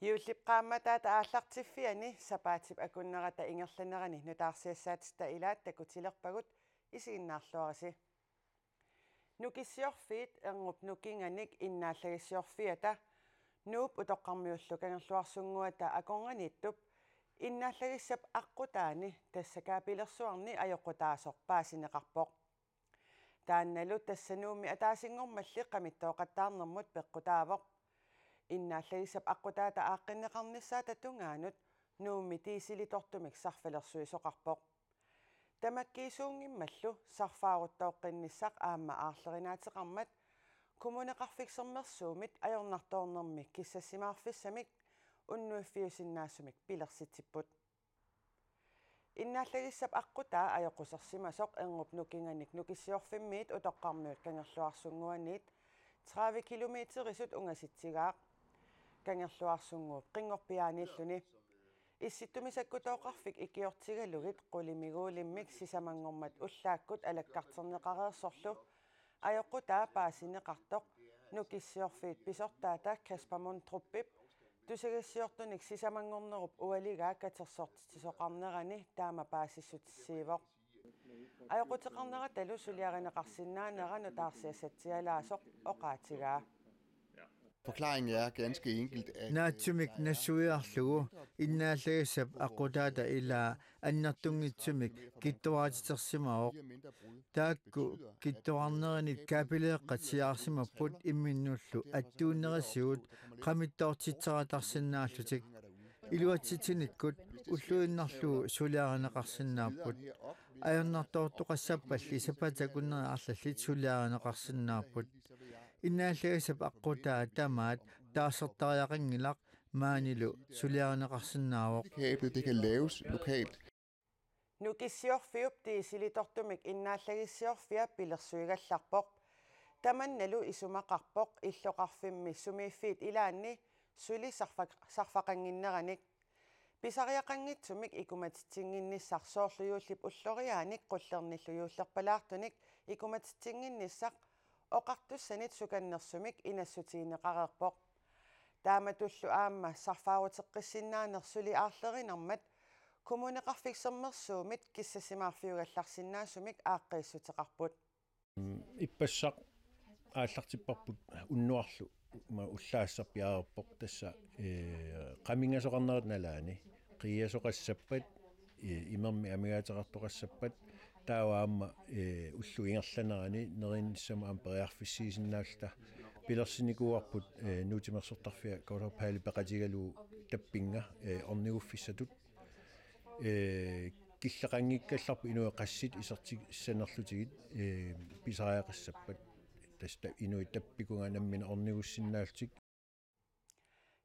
Piullipqaammataata aallartiffiani sapaatip akunnerata ingerlanerani nutaarsiassaatta ilaat takutilerpagut isiginnaarluarisi nukissiorfiit errup nukinganik innaallagisiorfiata nuup utoqqarmiullu kangerluarsunguata akonganiittup innaallagissap aqqutaani tassakaapilersuarni ajoqqutaasorpaasineqarpoq taannalu tassanuumi ataasingormalli qamittoqattaarnermut peqqutaavoq innaallagissap aqqutaata aaqqinneqarnissaata tungaanut nuummi tiisilitortumik sarfalersuisoqarpoq tamakkiisuungimmallu sarfaaruttauqqinnissaaq aamma aarlerinaateqarmat kumuneqarfiksermersuumit ajornartoornermik kissassimaarfissamik unnuiffiusinnaassumik pilersitipput innaallagissap aqutaa ajoqussersimasoq engup nukinganik nukissiorfimmiit utoqqarmiut kangerluarsunguaniit 30 kilometerisut ungasitsigaaq kangerluarsunguup qingorpiaaniilluni исситтумисаккутооқарфик икиортигалугит қулимигуулиммик сисамангормат уллааккут алаккартернеқареерсорлу аёққутаа паасинеқартоқ нукиссиорфиит писортаата каспамун труппип тусагассиортуник сисамангорнеруп уалигаа катерсоортитисоқарнерани таама паасиссутиссиивоқ аёқутеқарнера талу сулиаринеқарсинаанерану таарсиассатсиалаасоқ оқаатигаа. Forklaringen er ganske enkelt, at naatsumik nassuiarlugu innaallagisap aqutaata ilaa annertungitsumik kittuaatitersimaoq taakku kittuarneranit kaapileeqqatiaarsimapput imminnullu attuunnerisiut qamittoortiteratarsinnaallutik iluatsitinikkut ulluinnarlugu suliaraneqarsinnaapput ajornartoortuqassapalli sapatakunnerarlallit suliaraneqarsinnaapput innaallagissap aqutaa tamaat taassertariaqangilaq maanilu suliaraneqarsinnaavoq kablet det kan laves lokalt. Nukissiorfiup tiisilitortumik innaallagissiorfia pilersuigallarpoq tamannalu isumaqarpoq illoqarfimmi sumiiffiit ilaanni suli sarfaqanginneranik pisariaqanngitsumik ikumatitsinginnissarsoorluyuullip ulloriaanik qullernilluyuullerpalaartunik ikumatitsinginnissaq oqartussanit sukannersumik inassutiineqareerpoq taamatullu aamma sarfaaruteqqissinaanersuli aarlerinermat kumuneqarfiksermersuumit kissasimaarfiugallarsinnaasumik aaqqiissuteqarput ippassaq ааллартиппарпут уннуарлу уллаассарпиаарерпоқ тасса qamингасоқарнерат налаани қиасоқассаппат имерми амигаатерартоқассаппат тааваамма уллу ингерланерани нериннссама ампериарфиссиисиннаалта пилерсиникуарпут нуутимерсортарфиа коорпаали пеқатигалуу таппинга орнигуффиссатут киллеқангиккалларпу инуи qaссит исертиг иссанерлутигит писариақассаппат таста инуи таппикунга наммина орнигуссиннаалтик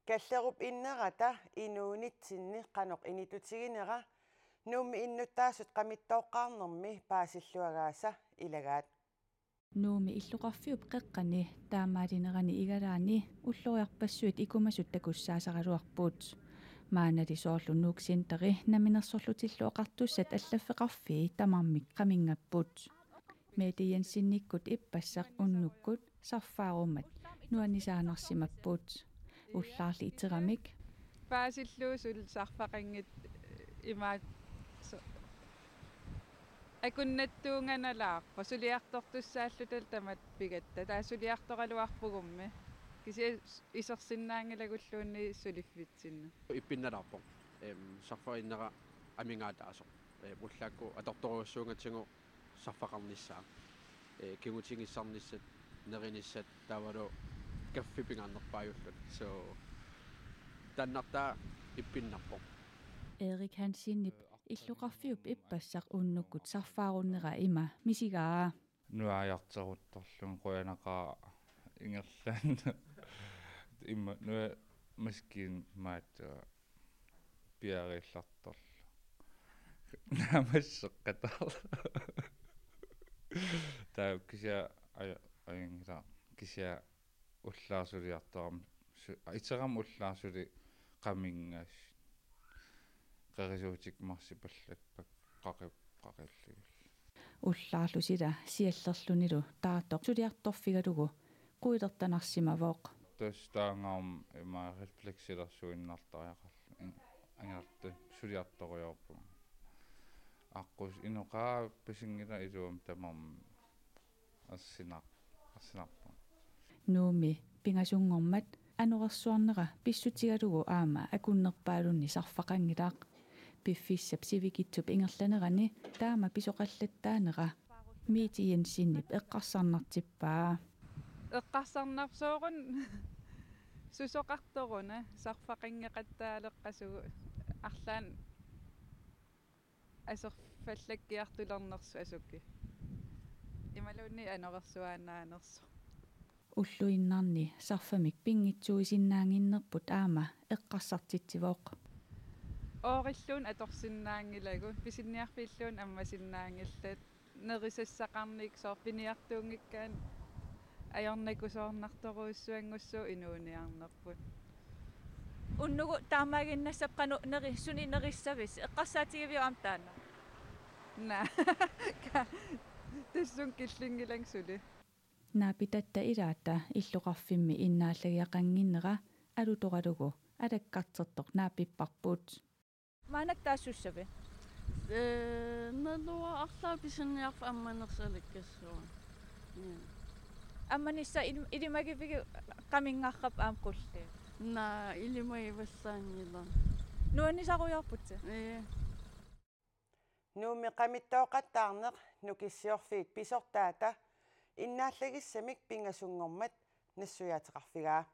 каллеруп иннерата инуунитсинни qanoq initutiginera nuummi innuttaasut qamittooqqaarnermi paasillуагааса илагаат nuumi illuqarfiup qeqqani taammaalinerani igalaani ulloriarpassuit ikumasut takussaasaruarpuut maanali soorlu nuuksinteri naminersorlutillu oqartussat allaffeqarfii tamarmik qamingapput meetijansinnikkut ippassaq unnukkut sarfaarumat nuanisaanersimappuut ullaarli iteramik paasilluusul sarfaqangit imaat akunnattuunganalaarpa suliartortussaallutal tamat pigatta taasuliartoqaluarpugummi kisi isersinnaangilagulluunni suliffitsinna ippinnalaarpoq sarfarinnera amingaataasoq mullaakku atortoruussuungatingu sarfaqarnissaa kigutingissarnissat nerinissat taavalu kaffipingaarnerpaajullut so tannartaa ippinnarpoq Erik Hansinnip illuqarfiup ippassaq unnukkut sarfaarunnera ima misigaa nuajarteruttorlun quyanaqaa ingerlan imma nua maskin maat piarillartorlu namasseqqatar taa kisia ayingila kisia ullaasuliartoram iteram ullaasuli qamingaas qarisuutik marsipallakpak qaqilligul ullaarlusila siallerlunilu taartoq suliartorfigalugu quilertanarsimavoq таангаам има рефлексилэрсуиннартариақарл ангерте сулиарториорпу аққус инуқаа писингила илуам тамарм ассинарпу нууми пингасунгормат анорерсуарнера писсутигалугу аама акуннерпаалунни сарфақангилаақ пиффиссап сивикитсуп ингерланерани таама писоқаллаттаанера миитиен синнип эққарсарнартиппаа эққарсарнарсоорун сусоқарторуна сарфақингеқаттаалеққасугу арлаан асерфаллаккиартулернерсу асукки ималуунни анорерсуаанаанерсу уллуиннарни сарфамик пингитсуисиннаангиннерпут аама эққарсартитсивооқ оориллуун аторсиннаангилагу писинниарфиллуун аммасиннаангиллат нерисассақарник соорпиниартуунгиккаан аёрнакусоорнарторуиссуангуссуу инууниарнерпут уннугу таамаагиннассапқану нери суни нериссавис эққарсаатигивиу амтаана на тэссун киллингилангсули наапитатта илаата иллоқарфимми иннааллагиақангиннера алуторалугу алаккартертоқ наапиппарпут маанак таассуссави налуа арлаа писинниарф амманерсаликкассуа амманисса илимагивиги қамингааррап аамқулли на илимай вассаангила нуаннисаруйарпутса нууми qamittooqattaarneq nukиссиорфиит писортаата иннааллагиссамик пингасунгормат нассуяатеқарфигаа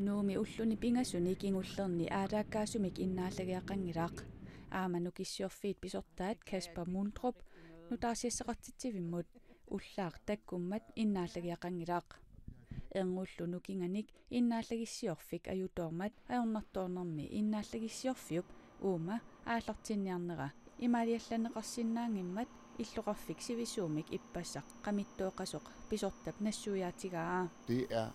нууми уллуни пингасуни кингуллерни аалааккаасумик иннааллагиақангилаақ аама нукиссиорфиит писортаат Каспер Мундруп нутаарсиассеқартитсивиммут уллаақ таккуммат иннааллагиақангилаақ эрнгуллу нукинганик иннааллагиссиорфик аютоормат аёрнарторнерми иннааллагиссиорфиуп уума ааллартинниарнера имаалиалланеқарсинаангиммат иллоқарфик сивисуумик иппассақ qamittooqasuq писортап нассуяатигаа Det er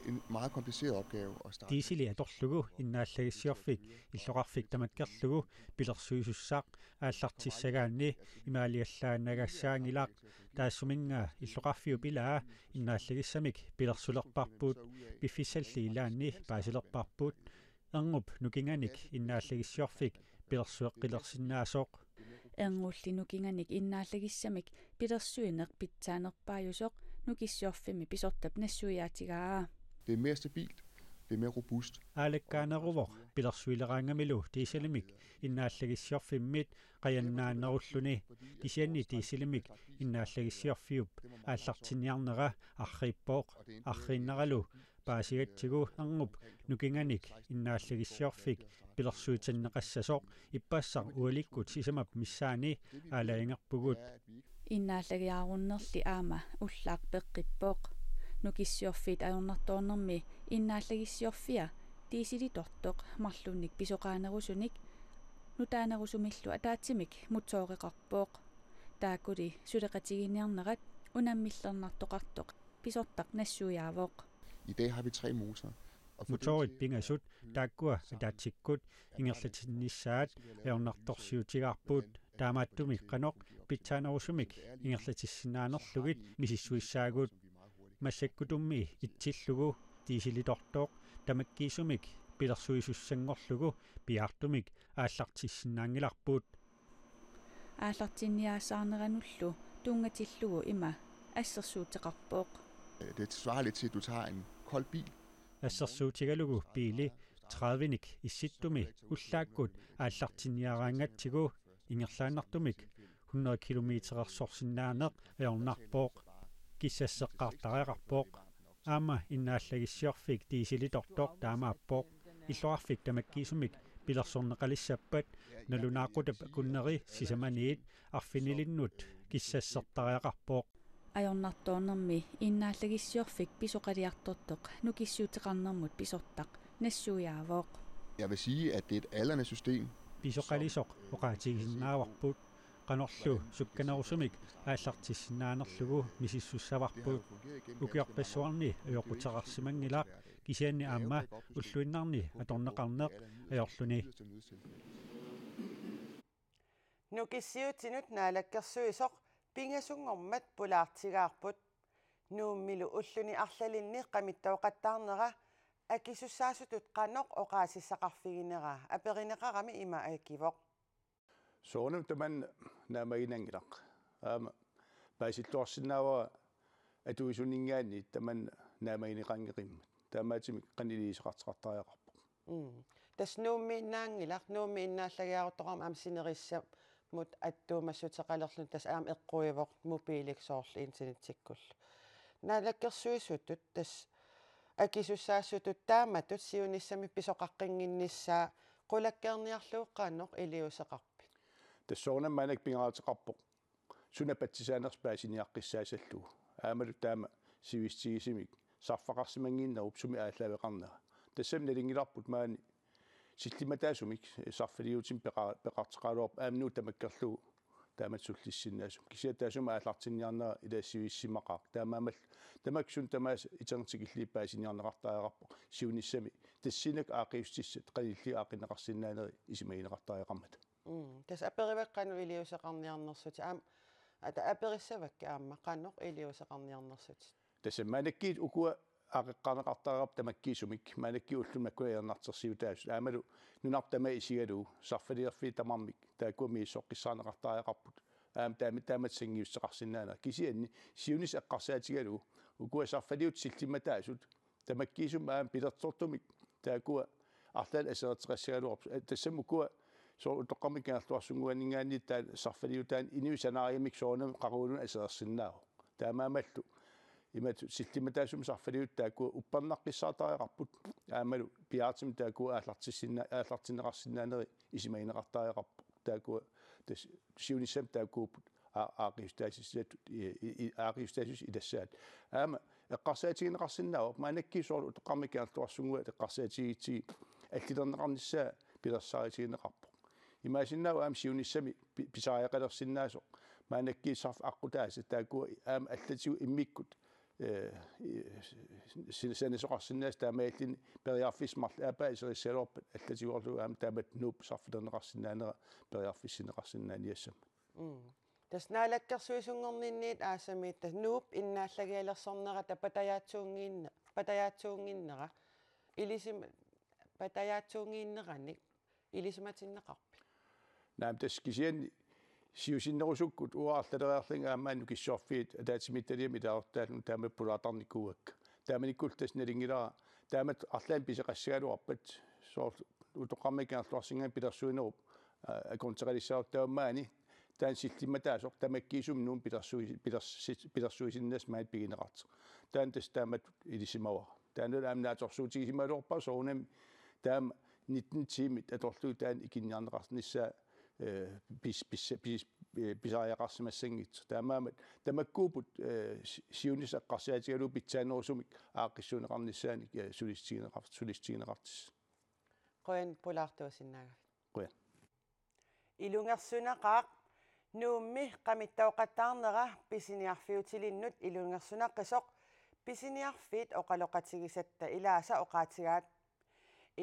en meget kompliceret opgave at starte. Диисили аторлугу иннааллагиссиорфик иллоқарфик тамаккерлугу пилерсуисуссаақ ааллартиссагаанни имаалиаллаанагассаангилаақ таассумингаа иллоқарфиу пилаа иннааллагиссамик пилерсулерпарпут пиффисалли илаанни паасилерпарпут эрнуп нукинганик иннааллагиссиорфик пилерсуэққилерсинаасооқ эрнгулли нукинганик иннааллагиссамик пилерсуинеқ питсаанерпаажусоқ нукиссиорфими писортап нассуяатигаа Det er mere stabilt. Det er mere robust. аалаккаанерувоқ пилерсуилераангамилу тиисалимик иннааллагиссиорфиммит qayannaannerulluni тисианни тиисилимик иннааллагиссиорфиуп ааллартиниарнера арриппооқ аррииннералу паасигатсигу эрнуп нукинганик иннааллагиссиорфик пилерсуутаннеқассасоқ иппаассар уаликкут сисамап миссаани аалаингерпугут иннааллагиааруннерли аама уллаақ пеққиппооқ нукиссиорфит аёрнарторнерми иннааллагиссиорфиа тиисилитортоқ марлунник писоқаанерусуник нутаанерусумиллу атаатсимик мутсооқеқарпооқ тааккули сулеқатигиниарнерат унаммиллернартоқартоқ писортақ нассуяавооқ I dag har vi 3 motorer. Motorit pingasut taakkua ataatsikut ingerlatinnissaat aornartorsiutigaarpuut taamaattumik qanoq pitsaanerusumik ingerlatissinaanерлugit misissuissaagut массаккутумми итсиллугу тиисилитортороқ тамаккиисумик пилерсуисуссангорлугу пиартумик ааллартиссинаангиларпуут ааллартинниаассаарнерануллу тунгатиллугу има ассерсуутеқарпооқ Det svarer lidt til, at du tager en kold bil. ассерсуутигалугу пили 30ник исситтуми уллааккут ааллартинниараангатсигу ингерлааннартумик 100 километерерсорсиннаанеқ аорнарпооқ киссассеққартариақарпооқ аама иннааллагиссиорфик тиисилитортоқ таамааппооқ иллоарфик тамаккиисумик пилерсорнеқалиссаппат налунаақутап акуннери сисаманиит арфинилиннут киссассертариақарпооқ аёрнарторнерми иннааллагиссиорфик писоқалиартортоқ нукиссуутеқарнермут писортақ нассуяавооқ Jeg vil sige, at det er et aldrende system. писоқалисоқ оқаатигисиннааварпут qanorlu sukkanerusumik ааллартиссиннаанерлугу мисиссуссаварпут укиорпассуарни аёқутеқарсимангилаақ кисианни аама уллуиннарни аторнеқарнеқ аёрлуни нукиссиутинут наалаккерсуисоқ пингасунгормат пулаартигаарпут nuummilu ulluni arlalinni qamittauqattaarnera akissussaasutut qanoq oqaasissaqarfiginera aperineqarami ima akivoq soonam taman naamaginangilaq paasittuarsinnaava atuisuningaani taman naamagineqangeqimmat taamaatimik qaniliisaqartiqartariaqarpo tas nuummiinnaangilaq nuummiinnaallagиарутоqарма амсинерissa мут аттуумассутеқалерлун тас аам эққуивоқ мупиликсоорл интернеттиккул наалаккерсуисутут тас акисуссаассутут тааматут сиуниссами писоқаққингиннissaa qulakkeerniarluuqqaannoq iliuseqarpit тассоорнам манак пингаатеқарпоқ сунапатсисаанерс паасиниаққиссаасаллугу аамалу таама сивистигисимик сарфақарсимангииннеруп суми ааллавеқарнера тассам налингиларпут маани силлиматаасумик сарфалиутим пеқартеқалуарп аамнуу тамаккерлугу тааматсуллиссиннаасум кисиатаасума ааллартинниарнера илаассивиссимақақ таамаамал тамаксун тамаас итернтикиллииппаасиниарнеқартаариақарпо сиуниссами тассинак аақиустиссат қанилли аақинеқарсиннаанери исимагинеқартаариақармат тас аперивеққану илиусеқарниарнерсути аам ата апериссавакка аама қанноқ илиусеқарниарнерсути тассамаанаккиит укуа аақеққарнеқартаариарп тамаккиисумик маанакки уллумаккуяернартерсиутаас аамалу нунартама исигалуу сарфалиерфи тамармик таакуми соққиссаанеқартаариақарпут аам тааматсангиуссеқарсинаана кисианни сиунис эққарсаатигалуу укуа сарфалиут силлиматаасут тамаккиисум аам пилертортумик таакуа арлаал асеэртеқассагалуарп тассам укуа соо утоққамикаарлуарсунгуанингаани таа сарфалиутаан инуисанааримик соонам қаруулун асеерсиннааву таамаамаллу имат силлиматаасум сарфалиут таакуа уппарнаққиссаатаариақарпут аамалу пиаатим таакуа ааллартинеқарсинаанери исимагинеқартаариақарпу таакуа тас сиунissam таакуупут аақиустаасис илассаат аама эққарсаатигинеқарсинаава маанаккисоору утоққамикаарлуарсунгуа эққарсаатигитсиги аллилернеқарниссаа пилерсааритигинеқарпо имаасиннаава аам сиунissami писаариақалерсиннаасоқ маанаккисарф аққутааса таакуа аама аллатигу иммиккут синесоқарсиннаас таамааллини периарфисмарл аапаисериссалуарпат аллатигуорлу аама таамат нууп сарфилернеқарсинаанера периарфиссинеқарсинааниассама таснаалаккерсуисунгорнинниит аасамиит тас нууп иннааллагиалерсорнера патаяатсуунгиннера илисим патаяатсуунгиннераник илисиматиннеқарпи наам тас кисианни сиусиннерусуккут уаарлалериарлинга аамаану киссорфиит атаатимитталиами таортаалун таамат пулаатарникууакка тааманиккул тас налингилара таамат арлаан писеқассагалуарпат соор утоққаммикаарлуарсингаан пилерсуинеруп аконтералиссаартаамаани таан силлиматаасоқ тамаккиисум нуун пилерсуисиннаас маат пигинеқарти таан тас таамат илисимава таанул аамнааторсуутигисималуорпа соонам таам 19 тимит аторлуу таан икинниарнеқарнissaa писааяқарсимассангит таамаамат тамаккуупут сиунис эққарсаатигалуу питсаанерусумик ааққиссуунеқарнissaаник сулистигинеқартис qoyan pulaartuusinnaagaf qoyan ilungersunaqaaq nuummi qamittauqattaarnera pisiniarfiutilinnut ilungersunaqqisoq pisiniarfiit oqaloqatigisatta ilaasa oqaatigaat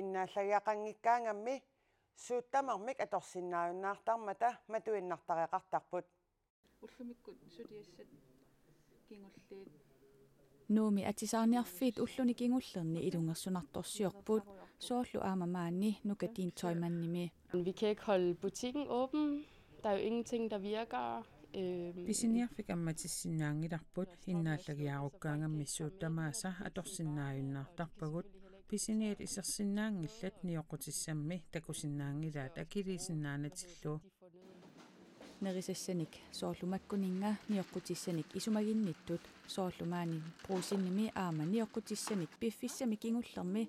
innaallagиақангиккаангамми суuttamarmik atorsinnaajunnaartarmata matuinnartariaqartarput уллумиккут сулиассат кингуллиит нууми атисаарниарфиит уллуни кингуллерни илунгерсунарторсиорпут соорлу аамамаанни нукатиинтойманними Vi kan ikke holde butikken åben. Der er jo ingenting der virker. Pisiniarfik ammatissinnaangilarput innaallagиаруккаангамми суuttamaasa atorsinnaajunnaartarpagut pisiniat isersinnaangillat nioqutисsammi takusinnaangilaat akiliisinnaanatillu nerisassanik soorlumakkuninga nioqqutissanik isumaginnittut soorlumaani pruusinnimi aama nioqqutissanik piffissamik ingullermi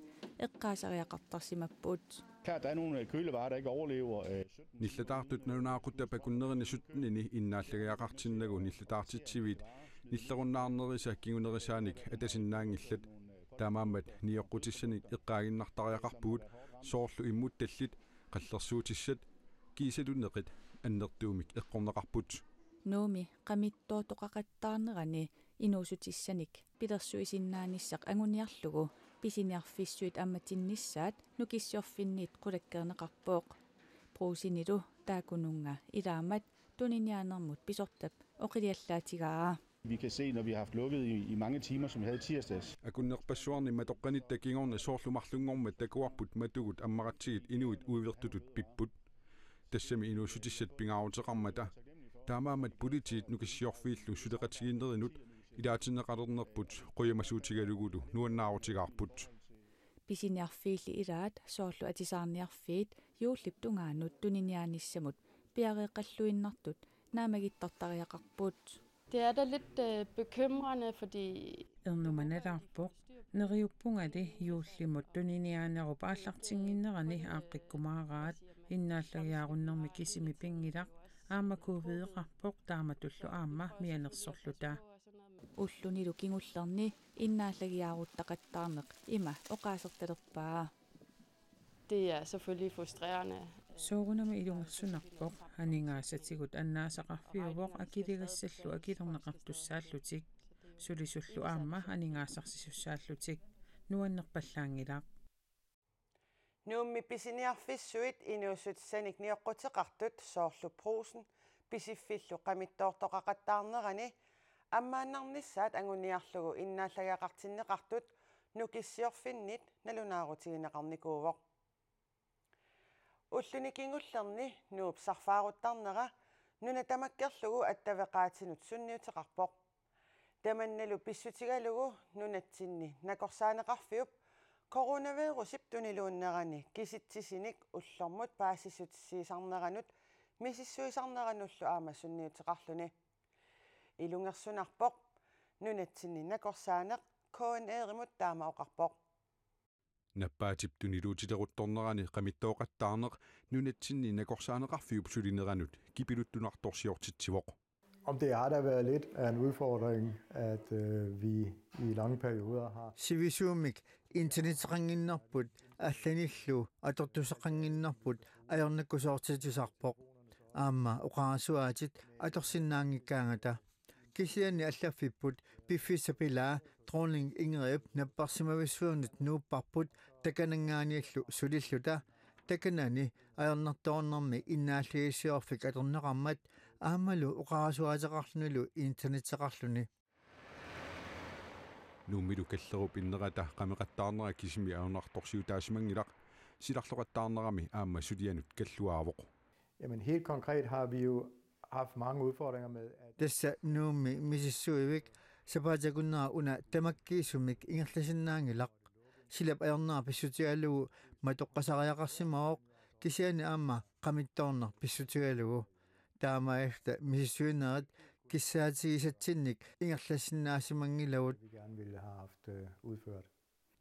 eqqaasariaqartarsimappuut Der er nogle kølevarer, der ikke overlever. Nillataartut nalunaaqutta pakunnerini sutnini innaallagиақартиннагу nillataartitsivit nillerunnaarnerisa kingunerisaanik atasinnaangillat таамаамат ниоққутиссаник эққаагиннартариақарпуут соорлу иммутталлит қаллерсуутиссат кисалунеқит аннертуумик эққорнеқарпут нууми қамиттоотоқақаттаарнерани инуусутиссаник пилерсуисиннааниссақ ангуниарлугу писиниарфиссуит амматиннissaат нукиссиорфинниит қулаккернеқарпооқ пруусинилу таакунунга илаамат туниниаанермут писортап оқилиаллаатигаа Vi kan se, når vi har haft lukket i mange timer, som vi havde tirsdags. Akunnerpassuarni matoqqanittakiingorna soorlumarlunngorma takuarput matugut ammaqatsiit inuit uivertutut pipput tassami inuusutissat pingaaruteqarmata taamaamat politiit nukissiorfiillu suteqatigiinerinut ilaatinneqalernerput quyamasuutigalugulu nuannaarutigаарput Pisiniarfiilli ilaat soorlu atisaarniarfiit juullip tungaanut tuniniaanissamut piareeqalluinnartut naamagittartariaqarput. Det er da lidt bekymrende, fordi ernumanalаарpoq neriuppungali juullimut tuniniaanerup aallartinginnerani aaqqikkumaaraat innaallagiaarunnermi kisimi pingilaq aamakuuviiqarpoq taamatullu aamma mianersorlutaa ullunilu kingullerni innaallagiaaruttaqattaarneq ima oqaasertalerpaa. det er selvfølgelig frustrerende. soorunama ilungersunarpoq haningaasatigut annaasaqarfiuvoq akiligassallu akilerneqartussaallutik sulisullu aamma haningaasarsisusaallutik nuannerpallaangilaq Nuummi pisiniarfissuit inuussutsanik nioqqutеqartut soorlu pruusen pisiffillu qamittoortoqaqattaarnerani аммааннарнissaat anguniarlugu innaallagaqartinneqartut nukissiorfinnit nalunaarutigineqarnikuuvoq уллуникингуллерни нууп сарфаарутарнера нуна тамаккерлугу аттавеqaatinut sunniuteqarpoq таманналу писсутигалугу нунатсинни накорсаанеқарфиуп коронавирусип тунилууннерани киситсисиник уллормут паассисутиссиисарнеранут мисиссуисарнерануллу аама sunniuteqarluni илунгерсунарпоқ нунатсинни накорсаанеқ коонееримут таама оқарпоқ наппаатип тунилуутилерутторнерани qamittooqattaarneq nunatsinni nakorsaaneqarfiup sulineranut kipiluttunartorsiortitsivоq. Om det har da været lidt af en udfordring, at vi i lange perioder har sivisuumik internetranginnerput алланиллу аторtusaqanginnerput ajornakkusoortitusarpoq аама oqaasuaatit atorsinnaangikkaangata kisiani allaffipput piffisapilaa dronning Ingrid napparsimavisuunut nuupparput takanangaaniallu sulilluta takanani ajornertoornermi innaalligissiorfik atorneqarmat aamalu oqaasuaateqarlunilu internetseqarluni nuumilu kallerup innerata qameqattaarnera kisimi aunartorsiutaasimanngilaq silarloqattaarnerami aama sulianut kalluaavoq. Jamen helt konkret har vi jo haft mange udfordringer med at tassa nuummi misissuivik sapaatakunnera una tamakkiisumik ingerlasinnaangilaq silap ajornera pissutigalugu matoqqasariaqarsimooq kisiani aama qamittoorner pissutigalugu taamaifta misissuinerat kissaatigisatsinnik ingerlasinnaasimangilagut vi gerne ville have haft udført.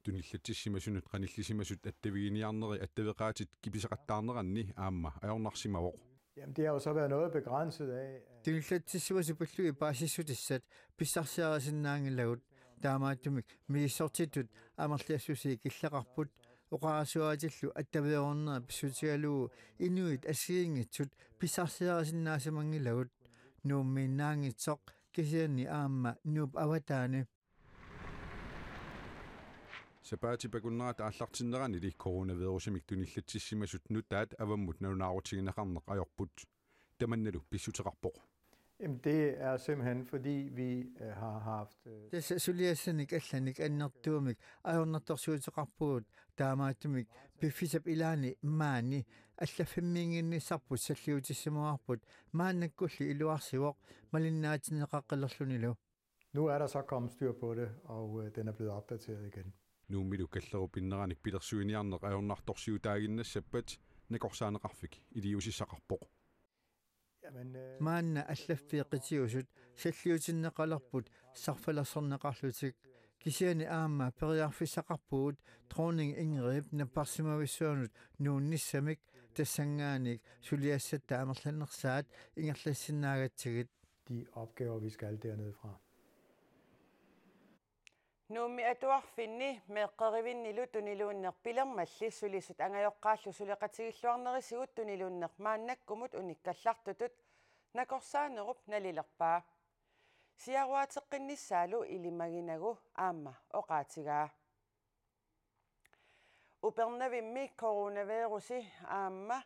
Tunillatissимасунут qanillisimasut attavigiiniarneri attaveqaatit kipisaqattaarneranni aamma ajornarsimavoq. Jamen det har jo så været noget begrænset af tunillatissivasipallui paasissutissat pissarsiarasinnaangilagut taamaattumik miissortitut amarliassusi killaqarput oqaasuaatillu attaveornera pissutigalugu inuit assiingitsut pissarsiarasinnaasimangilagut nuummiinnaangitsoq kisiani aamma nuup avataani Sapaatipakunnerata aallartinnerani li coronavirusimik tunillatissимасут nutaat avammut nalunaarutigineqarneq ajorput tamannalu pissuteqarpoq. Jamen det er simpelthen fordi vi har haft tassa suliassanik allanik annertuumik ajornertorsuuteqarpugut taamaattumik piffisap ilaani maani allafammiinginnissarput salliutissimuarput maannakkulli iluarsivoq malinnaatineqaqqalerlunilu. Nu er der så kommet styr på det, og den er blevet opdateret igen. Nuumilu kallerup inneranik pilersuiniarneq ajornartorsiutaaginnassappat nakorsaaneqarfik iliusissaqarpoq. maanna allaffiiqitiusut salliutinneqalerput sarfalersorneqarlutik kisiani aamma periarfissaqarpugut dronning Ingrid napparsimavisuunut nuunnissamik tassangaanik suliassatta amerlannersaat ingerlassinnaagatigit de opgaver vi skal dernede fra. Nuummi atuarfinni meeqqerivinnilu tuniluunnerpilermalli sulisut angajoqqaallu suleqatigilluarnerisigut tuniluunner maannakkumut unikkallartutut nakorsaanerup nalilerpaa siaruateqqinissaalu ilimaginagu aamma oqaatigaa upernavimmi coronavirusi aamma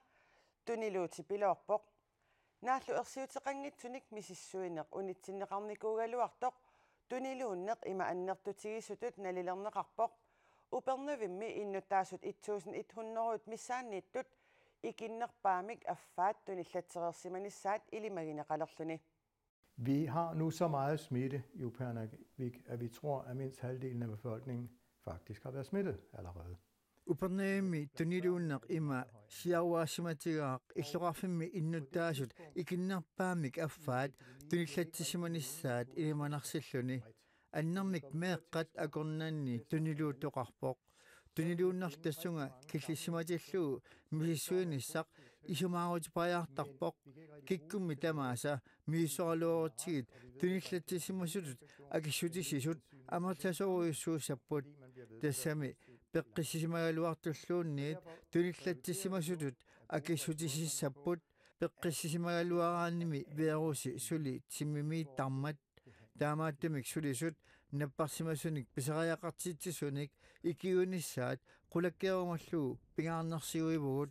tuniluutipiloorpoq Naallu ersiuteqanngitsunik misissuineq unitsinneqarnikuugaluartoq tuniluunneq ima annertutigisutut nalilerneqarpoq upernavimmi innutaasut 1100 missaanniittut ikinnerpaamik affaat tunillatserersimanissaat ilimagineqalerluni. Vi har nu så meget smitte i Upernavik, at vi tror, at mindst halvdelen af befolkningen faktisk har været smittet allerede. Uperneemi tuniluunneq ima siauaasimatiguaq illoqarfimmi innutaasut ikinnerpaamik affaat tunillattisimanissaat ilimanarсиллуни аннермик меэккат акорнаанни тунилуутоқарпоқ тунилууннартассунга киллиссиматиллуу мисиссуиниссақ исумаарутипаjaartarpoq киккумми тамааса мииссоралуорутигит туниллаттисимасутут акиссутисисут амерласоруйуссууссаппут тассами пеққиссисимагалуартуллуунниит туниллаттисимасутут акиссутисиссаппут пеққиссисимагалуараанними вируси сули тиммимиит тармат таамааттамик сулисут наппарсимасуник писариақартиитсисуник икиунissaat qulakkiarumalluu pingaarnersiuivugut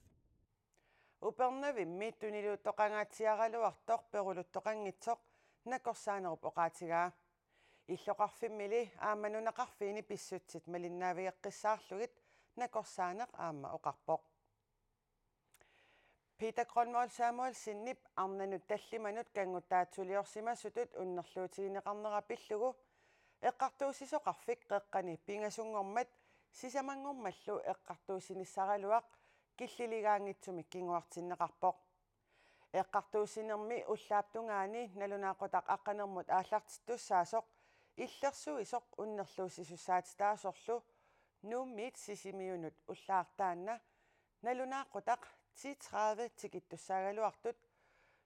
Upernavimmi tuniluuttoqangaatiaraluartoq peruluttoqanngitsoq nakorsaanerup oqaatigaa иллоqarfimmili aammanunaqarfiini pissutsit malinnaavigeqqissaarlugit nakorsaaneq aamma oqarpoq Peter Grønvold Samuelsinnip arnanut tallimanut kangutaatsuliorsimasutut unnerluutigineqarnerapillugu eqqartuusisoqarfik qeqqani pingasungormat sisamangormallu eqqartuusinissaraluaq killiligaangitsumik kinguartinneqarpoq eqqartuusinermi ullaaptungaani nalunaaqutaq aqqanermut aallartittussaasoq illersuisoq unnerluusisussaatitaasorlu nuummiit sisimiunut ullaartaanna nalunaaqutaq 10:30 tikittussaagaluartut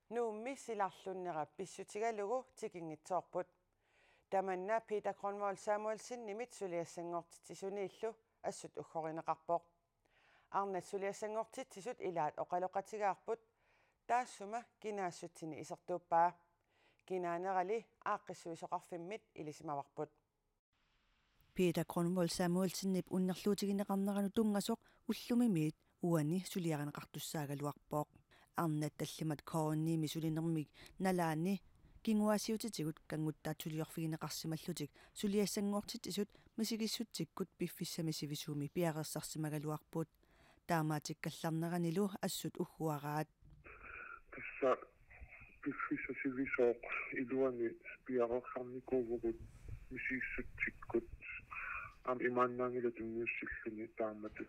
nuummi silarlunnera pissutigalugu tikingitsoorput tamanna Peter Grønvold Samuelsen nimit suliassangortitisuniillu assut uggorineqarpoq arnat suliassangortitisut ilaat oqaloqatigaarput taassuma kinaassutini isertuuppaa kinaanerali aaqqissuisoqarfimmit ilisimavarput Peter Grønvold Samuelsen nip unnerluutigineqarneranu tungasoq ullumimiit uani suliaranaqartussaagaluarpoq arnat tallimat koorniimi sulinermik nalaani kinguasiutitigut kanguttaatsuliorfigineqarsimallutik suliassangortitisut misigissuttikkut piffissamisivissuumi piaqersarsimagaluarput taamaatikkallarneranilu assut ugguaraat tassa piffissasivisooq iluani piaqersarnikuuvugut misissuttikkut am imaannaangilut ummiussilluni taamatu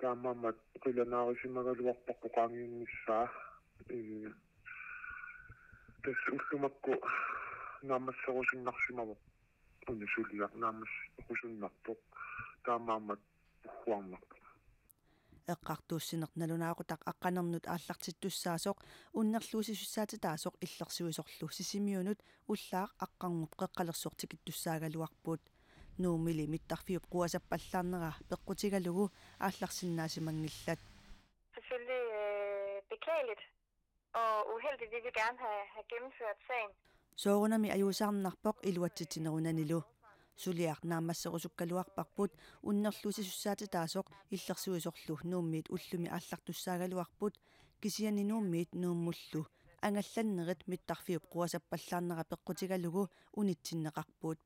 taamammat qilanaarisimmagaluarpoqqoqaangiinnissaa tas ullumakku naammasserusinnarsimavoq unisuliaq naammas rusunnarpoq taamammat uhuarnarpoq eqqartuussineq nalunaaqutaq aqqanermut aallartittussaasoq unnerluusissussaatitaasoq illersuisorlu sisimiunut ullaaq aqqarmup qeqqalersortikittussaagaluarput nuumili mittarfiup quasappallarnera peqqutigalugu aallarsinnaasimanngillat selvfølgelig beklageligt og uheldigt. Vi vil gerne have gennemført sagen. soorunami ajuusaarnarpoq iluatsitinerunanilu suliaq naammasserusukkaluarparput unnerluusissussaatitaasoq illersuisorlu nuummiit ullumi aallartussaagaluarput kisiani nuummiit nuummullu angallannerit mittarfiup quasappallarnera peqqutigalugu unitsinneqarput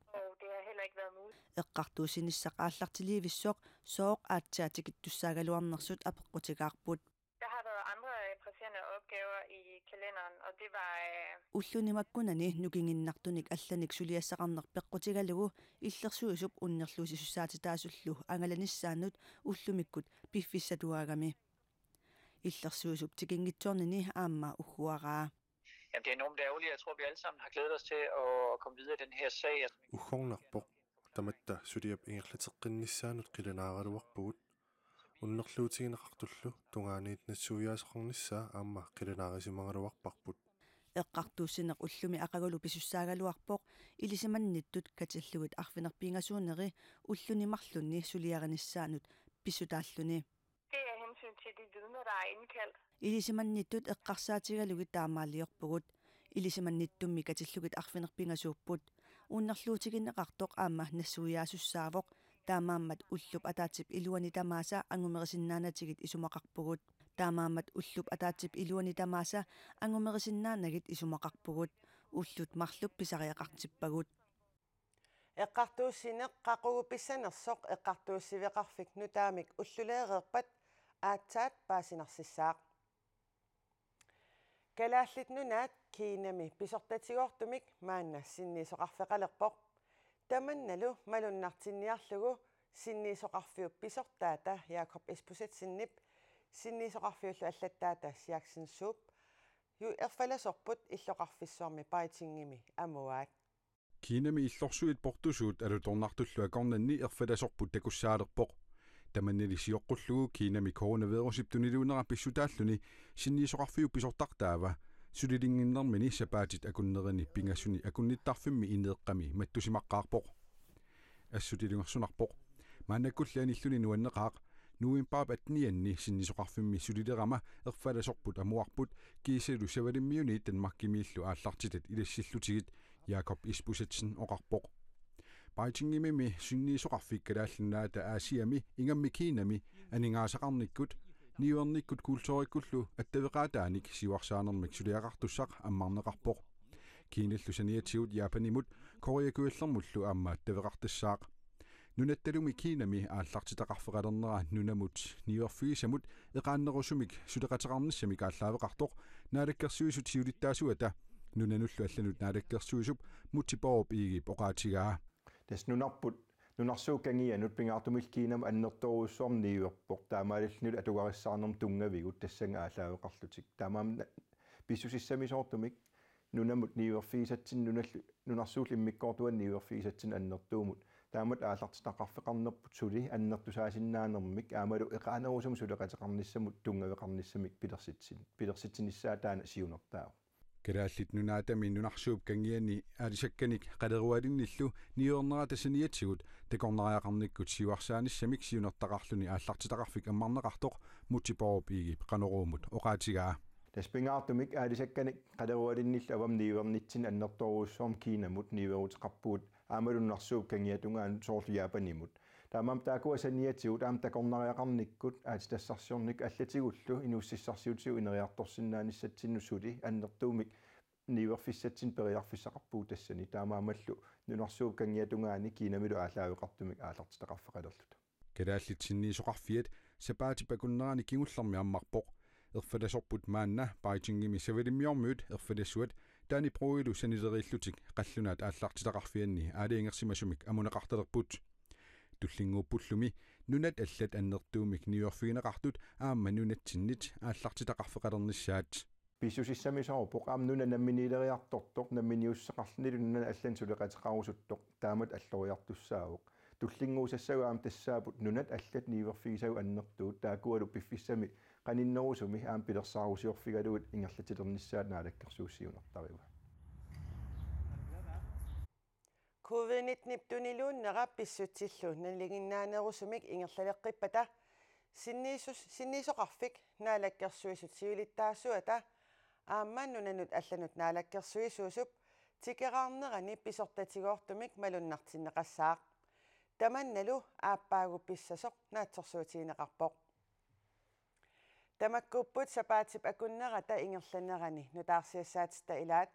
eqqartuusinissaq aallartiliivissoq sooq aatsaatikittussaagaluarnersut apeqqutigaarput Der har været andre presserende opgaver i kalenderen, og det var ullunimakkunani nukinginnartunik allanik suliassaqarner peqqutigalugu illersuisup unnerluusissussaatitaasullu angalanissaannut ullumikkut piffissatuagami illersuisup tikingitsoornini aamma ugguaraa Jamen, det er enormt ærgerligt. Jeg tror, vi alle sammen har glædet os til at komme videre i den her sag. Uhornarpoq tamatta suliap ingerlateqqinnissaanut qilanaaraluarpugut unnerluutigineqartullu tungaaniit nassuuyaasaqarnissaa aamma qilanaarisimangaluarparput eqqartuussineq ullumi aqagulu pisussaagaluarpoq ilisimannittut katillugit arfinerpiingasuuneri ullunimarlunni suliaranissaanut pissutaalluni det er hensyn til de vidner, der er indkaldt. Ilisimannitut eqqarsaatigalugit taamaaliorpugut ilisimannittummi katillugit arfinerpingasuupput unnerluutiginneqartoq aamma nassuuyaasussaavoq taamaammat ullup ataatip iluani tamaasa angumerisinnaanatigit isumaqarpugut таамаамат уллуп атаатип илуани тамааса ангумерисиннаанагит исумақарпугут уллут марлуп писариақартиппагут эққартууссинеқ қақугуписсанерсоқ эққартууссивеқарфик нутаамик уллулеереерпат аатсаат паасинарсисаақ калааллит нунаат киинами писортатигоортумик маанна синниисоқарфеқалерпоқ таманналу малуннартинниарлугу синниисоқарфиуп писортаата Jakob Espositsinip синниисоқарфиуллу аллаттаата сиаксинсууп ю ерфаласорпут иллоқарфиссуарми паитингими амуаат Kiinami illorsuit portusuut alutornartullu akornanni erfalasorput takussaalerpoq tamannili siоққуллугу kiinami coronavirusiptuniluunera pissutaalluni sinniisoqarfiu pisortartaava sulilingиннэрмини сапаатит акуннерини пингассуни акунниттарфимми инеэққами маттусимаққаарпоқ ассутилунгерсунарпоқ маанаккуллааниллуни нуаннеқаақ нуимпаап атнианни синнисоқарфимми сулилерама ерфаласорпут амуарпут кииселу савалиммиуни танмаркимииллу ааллартитат илассиллутигит Jakob Espositsin oqarpoq paitiнгимими синниисоқарфиккалааллунаата аасиами ингамми кинами анингаасақарниккут ниуерниккут култориккуллу аттавеқаатааник сиварсаанермик сулиақартуссақ аммарнеқарпоқ киниллу саниатигут яапанимут кориакуаллермуллу аама аттавеқартассаақ нунатталуми кинами ааллартитақарфеқалернера нунамут ниуерфигисамут эқааннерусумик сулеқатеқарниссамик ааллаавеқартоқ наалаккерсуисут сиулиттаасуата нунануллу алланут наалаккерсуисуп мутипооп иигип оqaatigaa тас нунарсууккангианут пингаартумил кинам аннерторуссуарм ниуерпоқ таамаалиллнул атугариссаарнерм тунгавигут тассанга аалаавеқарлутик таамаам писсусиссамисоортумик нунамут ниуерфигисатсин нунарсуул иммиккоортуан ниуерфигисатсин аннертуумут таамат аалартитақарфеқарнерпут сули аннертусаасиннаанермик аамалу эқаанерусум сулеқатеқарниссамут тунгавеқарниссамик пилерситсиниссаа таана сиунертаа Kalaаллит нунаатами нунарсууп кангиани аалисакканик қалеруалинниллу ниуернера тасаниатсигут такорнериақарниккут сиуарсааниссамик сиунертақарлуни ааллартитақарфик аммарнеқартоқ мутипооп иигип қанеруумут оqaatigaa таспингаартумик аалисакканик қалеруалиннилл авам ниуернитсин аннерторуусsuarm кинамут ниуерутеқарпуут аамалуннарсууп кангиатунгаан соорлу яапанимут таамам таакуасаниатсигут аам такорнериақарниккут аатитассарсиорник аллатигуллу инуссиссарсиутсиу инериарторсиннааниссатсиннуссули аннертуумик ниуерфиссатсин периарфиссақарпуу тассани таамаамаллу нунарсууп кангиатунгаани кинамилу аалаавеқартумик аалартитақарфеқалерлут калааллитсинниисоқарфиат сапаати пакуннерани кигуллерми аммарпоқ ерфаласорпут маанна паитингими савалиммиормуут ерфалассуат таани проилу санилериллутик қаллунаат ааллартитақарфианни аалиингерсимасумик амунеқарталерпут туллингууппуллуми нунат аллат аннертуумик ниуерфигинеқартут аама нунатсиннит ааллартитақарфеқалерниссаат писсусиссамисоорпоқ аам нуна намминилериарторторт намминиуссеқарлнилу нуна аллан сулеқатеқарусуттоқ таамат аллориартуссаавоқ туллингуусассагу аам тассаапут нунат аллат ниуерфигисагу аннертуут таакуалу пиффиссами qaninnерусуми аам пилерсаарусиорфигалуут ингерлатилерниссаат наалаккерсууссиунертариуа COVID-19 тунилууннера писсутсиллу наллигиннаанерусумик ингерлалеққиппата синниисоқарфик наалаккерсуисут сиулиттаасуата аамман нунанут алланут наалаккерсуисуусуп тикераарнерани писортатигоортумик малуннартиннеқассаақ таманналу ааппаагу писсасоқ наатсорсуутигинеқарпоқ тамаккуппут сапаатип акуннерата ингерланерани нутаарсиассаатиста илаат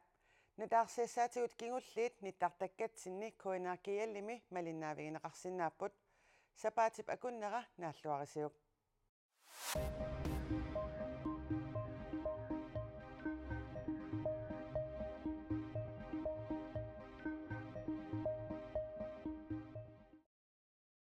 нутаарсиассаатигут кигуллиит ниттартаккатсинни куинааркиаллими малиннаавигинеқарсинааппут сапаатип акуннера нааллуарисиук